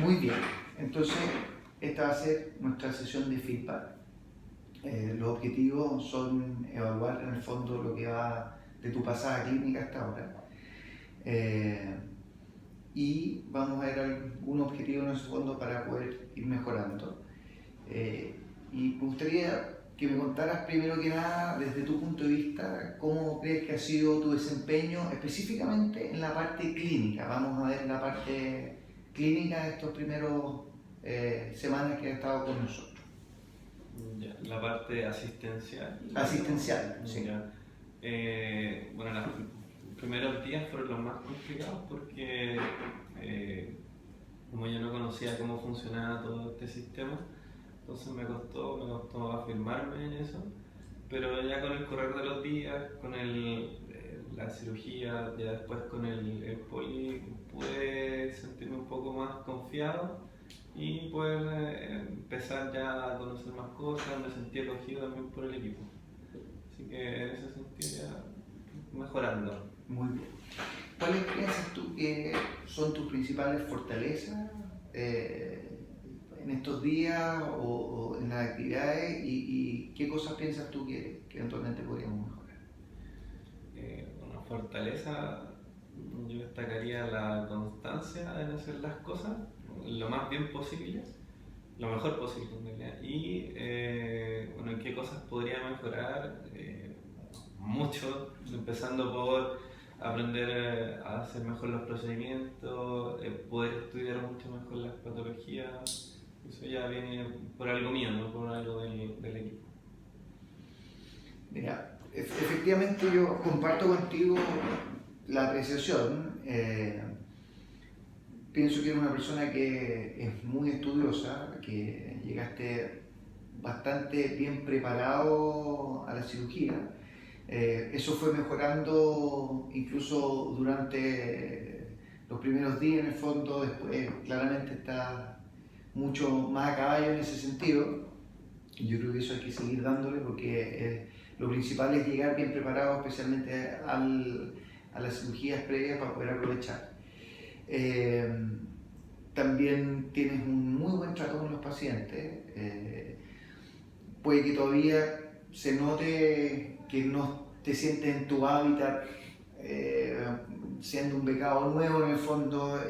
Muy bien, entonces esta va a ser nuestra sesión de feedback. Los objetivos son evaluar en el fondo lo que va de tu pasada clínica hasta ahora. Y vamos a ver algún objetivo en el fondo para poder ir mejorando. Y me gustaría que me contaras primero que nada, desde tu punto de vista, cómo crees que ha sido tu desempeño específicamente en la parte clínica. Vamos a ver la parte clínica de estos primeros semanas que has estado con nosotros. Ya, la parte asistencial. Asistencial, sí. Ya. Bueno, los primeros días fueron los más complicados porque como yo no conocía cómo funcionaba todo este sistema, entonces me costó afirmarme en eso, pero ya con el correr de los días, con la cirugía, ya después con el poli, pude sentirme un poco más confiado y poder empezar ya a conocer más cosas. Me sentí acogido también por el equipo, así que en ese sentido ya mejorando. Muy bien. ¿Cuáles piensas tú que son tus principales fortalezas en estos días o en las actividades y qué cosas piensas tú que eventualmente podríamos mejorar? Una fortaleza, yo destacaría la constancia en hacer las cosas lo más bien posible, lo mejor posible en realidad. Y bueno, en qué cosas podría mejorar, mucho, empezando por aprender a hacer mejor los procedimientos, poder estudiar mucho mejor las patologías. Eso ya viene por algo mío, no por algo del equipo. Mira, efectivamente yo comparto contigo la apreciación. Pienso que eres una persona que es muy estudiosa, que llegaste bastante bien preparado a la cirugía. Eso fue mejorando incluso durante los primeros días en el fondo, después claramente está mucho más a caballo en ese sentido. Y yo creo que eso hay que seguir dándole porque lo principal es llegar bien preparado, especialmente a las cirugías previas para poder aprovechar. También tienes un muy buen trato con los pacientes. Puede que todavía se note que no te sientes en tu hábitat, siendo un becado nuevo en el fondo,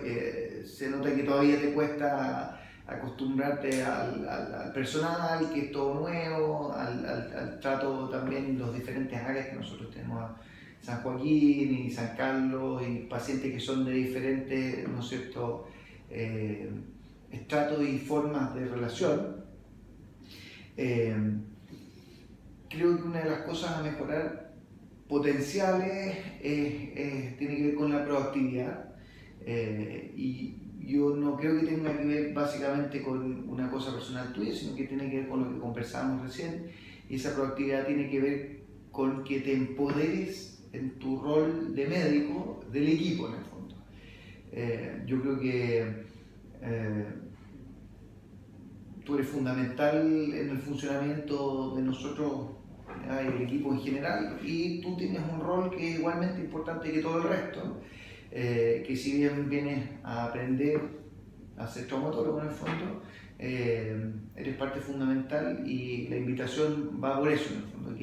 se nota que todavía te cuesta acostumbrarte al personal, que es todo nuevo, al trato también, los diferentes áreas que nosotros tenemos, San Joaquín y San Carlos, y pacientes que son de diferentes, ¿no es cierto?, estratos y formas de relación. Creo que una de las cosas a mejorar potenciales tiene que ver con la proactividad, y yo no creo que tenga que ver básicamente con una cosa personal tuya, sino que tiene que ver con lo que conversábamos recién, y esa proactividad tiene que ver con que te empoderes en tu rol de médico del equipo en el fondo. Yo creo que tú eres fundamental en el funcionamiento de nosotros, el equipo en general, y tú tienes un rol que es igualmente importante que todo el resto, que si bien vienes a aprender a ser traumatólogo en el fondo, eres parte fundamental, y la invitación va por eso en el fondo,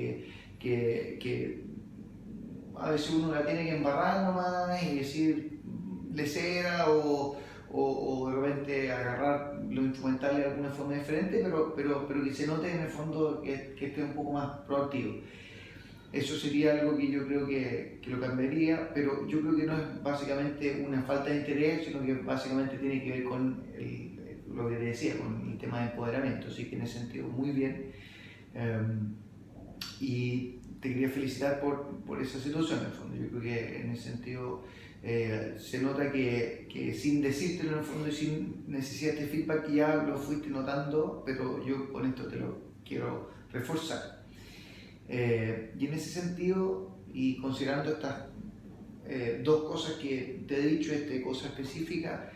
que a veces uno la tiene que embarrar nomás y decir lesera o de repente agarrar los instrumentales de alguna forma diferente, pero que se note en el fondo que esté un poco más proactivo. Eso sería algo que yo creo que lo cambiaría, pero yo creo que no es básicamente una falta de interés, sino que básicamente tiene que ver con lo que te decía, con el tema de empoderamiento, así que en ese sentido muy bien. Y te quería felicitar por esa situación, en el fondo. Yo creo que en ese sentido se nota que sin decírtelo en el fondo y sin necesidad de feedback ya lo fuiste notando, pero yo con esto te lo quiero reforzar. Y en ese sentido, y considerando estas dos cosas que te he dicho, cosa específica,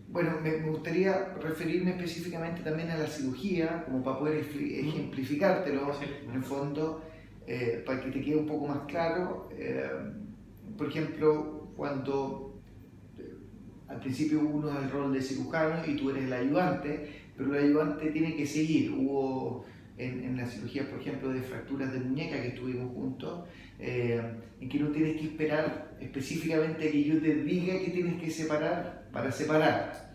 bueno, me gustaría referirme específicamente también a la cirugía, como para poder ejemplificártelo en el fondo, para que te quede un poco más claro. Por ejemplo, cuando al principio uno es el rol de cirujano y tú eres el ayudante, pero el ayudante tiene que seguir. Hubo en la cirugía, por ejemplo, de fracturas de muñeca que estuvimos juntos, en que no tienes que esperar específicamente que yo te diga que tienes que separar para separar.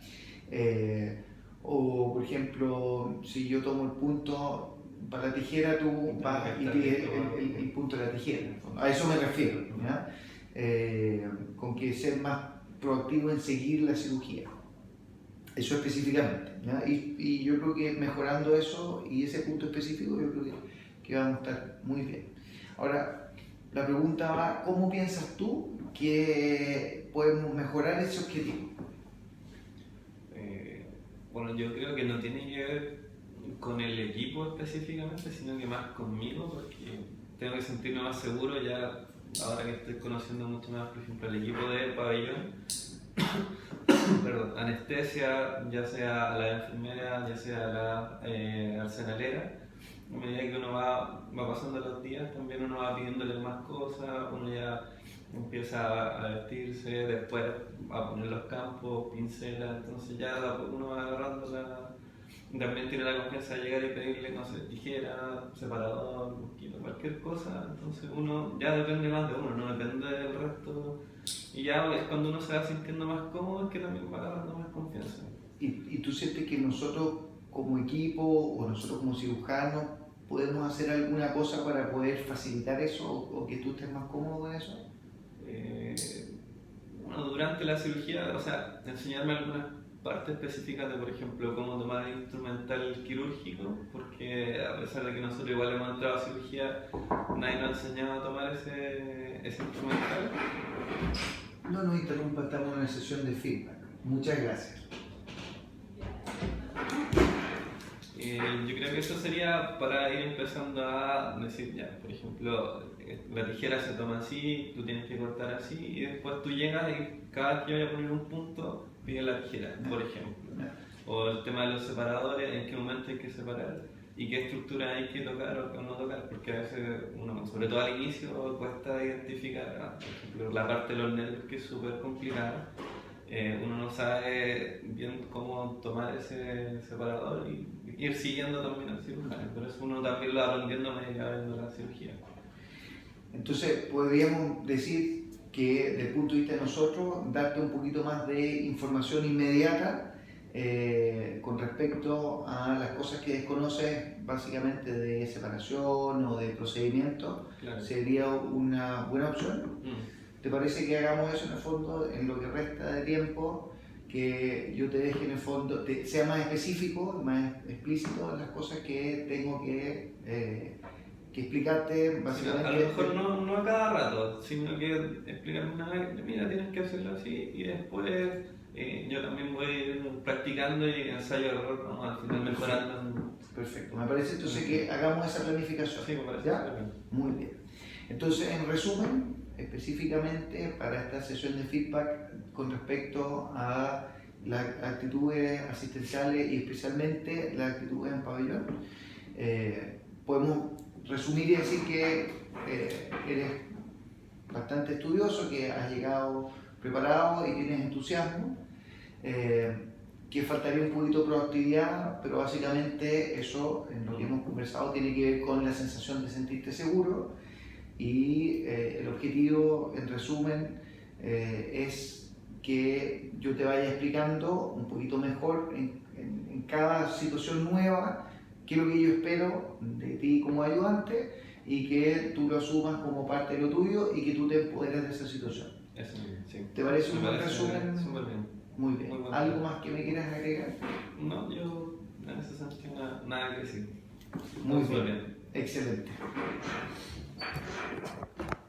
O, por ejemplo, si yo tomo el punto para la tijera, tú vas y tienes el punto de la tijera. En el fondo. A eso me refiero, ¿ya? Con que ser más proactivo en seguir la cirugía. Eso específicamente, ¿ya? Y yo creo que mejorando eso y ese punto específico, yo creo que vamos a estar muy bien. Ahora, la pregunta va, ¿cómo piensas tú que podemos mejorar ese objetivo? Bueno, yo creo que no tiene que ver con el equipo específicamente, sino que más conmigo, porque tengo que sentirme más seguro ya ahora que estoy conociendo mucho más, por ejemplo, el equipo de pabellón. Perdón, anestesia, ya sea a la enfermera, ya sea a la arsenalera. A medida que uno va pasando los días, también uno va pidiéndole más cosas, uno ya empieza a vestirse, después a poner los campos, pincelas, entonces ya uno va agarrando también tiene la confianza de llegar y pedirle, no sé, tijera, separador, mosquito, cualquier cosa, entonces uno ya depende más de uno, no depende del resto, y ya es cuando uno se va sintiendo más cómodo es que también va agarrando más confianza. ¿Y tú sientes que nosotros como equipo o nosotros como cirujanos podemos hacer alguna cosa para poder facilitar eso o que tú estés más cómodo en eso? Bueno, durante la cirugía, o sea, enseñarme algunas partes específicas de, por ejemplo, cómo tomar el instrumental quirúrgico, porque a pesar de que nosotros igual hemos entrado a cirugía, nadie nos ha enseñado a tomar ese instrumental. No nos interrumpa, estamos en una sesión de feedback. Muchas gracias. Yo creo que eso sería para ir empezando a decir, ya, por ejemplo, la tijera se toma así, tú tienes que cortar así, y después tú llegas y cada vez que vaya a poner un punto, pide la tijera, por ejemplo. O el tema de los separadores, en qué momento hay que separar y qué estructura hay que tocar o no tocar, porque a veces uno, sobre todo al inicio, cuesta identificar, por ejemplo, la parte de los nervios que es súper complicada. Uno no sabe bien cómo tomar ese separador y ir siguiendo también al cirujano, pero eso uno también lo va aprendiendo a medida que va la cirugía. Entonces, podríamos decir que desde el punto de vista de nosotros, darte un poquito más de información inmediata con respecto a las cosas que desconoces, básicamente de separación o de procedimiento, claro. Sería una buena opción. ¿Te parece que hagamos eso en el fondo, en lo que resta de tiempo, que yo te deje en el fondo, sea más específico, más explícito en las cosas que tengo que explicarte básicamente? Sí, a lo mejor no a cada rato, sino que explicarme una vez, mira, tienes que hacerlo así, y después yo también voy practicando y ensayo error, ¿no? Al final mejorando. Perfecto, me parece entonces que hagamos esa planificación. Sí, me parece. ¿Ya? Muy bien. Entonces, en resumen, específicamente para esta sesión de feedback con respecto a las actitudes asistenciales y especialmente las actitudes en pabellón, podemos resumir y decir que eres bastante estudioso, que has llegado preparado y tienes entusiasmo, que faltaría un poquito de proactividad, pero básicamente eso, en lo que hemos conversado, tiene que ver con la sensación de sentirte seguro. Y el objetivo, en resumen, es que yo te vaya explicando un poquito mejor en cada situación nueva qué es lo que yo espero de ti como ayudante y que tú lo asumas como parte de lo tuyo y que tú te empoderes de esa situación. Eso, sí. ¿Te parece un buen resumen? Súper bien. Muy bien. Muy ¿algo más que me quieras agregar? No, yo en ese sentido nada que decir. Muy bien. Excelente.